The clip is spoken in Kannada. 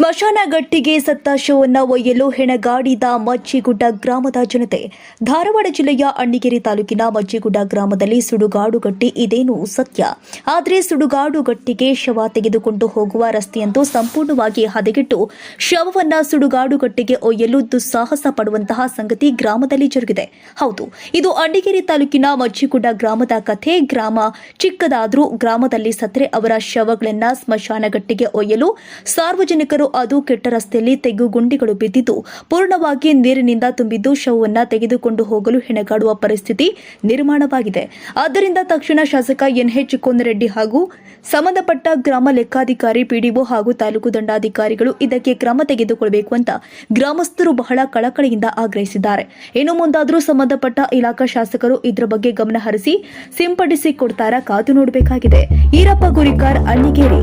ಸ್ಮಶಾನ ಗಟ್ಟಿಗೆ ಸತ್ತ ಶವನ್ನ ಒಯ್ಯಲು ಹೆಣಗಾಡಿದ ಮಜ್ಜಿಗುಡ್ಡ ಗ್ರಾಮದ ಜನತೆ. ಧಾರವಾಡ ಜಿಲ್ಲೆಯ ಅಣ್ಣಿಗೇರಿ ತಾಲೂಕಿನ ಮಜ್ಜಿಗುಡ್ಡ ಗ್ರಾಮದಲ್ಲಿ ಸುಡುಗಾಡುಗಟ್ಟಿ ಇದೇನು ಸತ್ಯ. ಆದರೆ ಸುಡುಗಾಡುಗಟ್ಟಿಗೆ ಶವ ತೆಗೆದುಕೊಂಡು ಹೋಗುವ ರಸ್ತೆಯಂತೂ ಸಂಪೂರ್ಣವಾಗಿ ಹದಗೆಟ್ಟು ಶವವನ್ನ ಸುಡುಗಾಡುಗಟ್ಟಿಗೆ ಒಯ್ಯಲು ದುಸ್ಸಾಹಸ ಪಡುವಂತಹ ಸಂಗತಿ ಗ್ರಾಮದಲ್ಲಿ ಜರುಗಿದೆ. ಹೌದು, ಇದು ಅಣ್ಣಿಗೇರಿ ತಾಲೂಕಿನ ಮಜ್ಜಿಗುಡ್ಡ ಗ್ರಾಮದ ಕಥೆ. ಗ್ರಾಮ ಚಿಕ್ಕದಾದರೂ ಗ್ರಾಮದಲ್ಲಿ ಸತ್ತರೆ ಅವರ ಶವಗಳನ್ನ ಸ್ಮಶಾನ ಗಟ್ಟಿಗೆ ಒಯ್ಯಲು ಸಾರ್ವಜನಿಕರು ಅದು ಕೆಟ್ಟ ರಸ್ತೆಯಲ್ಲಿ ತೆಗ್ಗುಗುಂಡಿಗಳು ಬಿದ್ದಿದ್ದು ಪೂರ್ಣವಾಗಿ ನೀರಿನಿಂದ ತುಂಬಿದ್ದು ಶವವನ್ನ ತೆಗೆದುಕೊಂಡು ಹೋಗಲು ಹೆಣಗಾಡುವ ಪರಿಸ್ಥಿತಿ ನಿರ್ಮಾಣವಾಗಿದೆ. ಆದ್ದರಿಂದ ತಕ್ಷಣ ಶಾಸಕ ಎನ್ಎಚ್ ಕೋನರೆಡ್ಡಿ ಹಾಗೂ ಸಂಬಂಧಪಟ್ಟ ಗ್ರಾಮ ಲೆಕ್ಕಾಧಿಕಾರಿ, ಪಿಡಿಒ ಹಾಗೂ ತಾಲೂಕು ದಂಡಾಧಿಕಾರಿಗಳು ಇದಕ್ಕೆ ಕ್ರಮ ತೆಗೆದುಕೊಳ್ಳಬೇಕು ಅಂತ ಗ್ರಾಮಸ್ಥರು ಬಹಳ ಕಳಕಳಿಯಿಂದ ಆಗ್ರಹಿಸಿದ್ದಾರೆ. ಇನ್ನು ಮುಂದಾದರೂ ಸಂಬಂಧಪಟ್ಟ ಇಲಾಖಾ ಶಾಸಕರು ಇದರ ಬಗ್ಗೆ ಗಮನ ಹರಿಸಿ ಸಿಂಪಡಿಸಿ ಕೊಡ್ತಾರಾ ಕಾದು ನೋಡಬೇಕಾಗಿದೆ. ಈರಪ್ಪ ಗುರಿಕಾರ್, ಅಣ್ಣಿಗೇರಿ.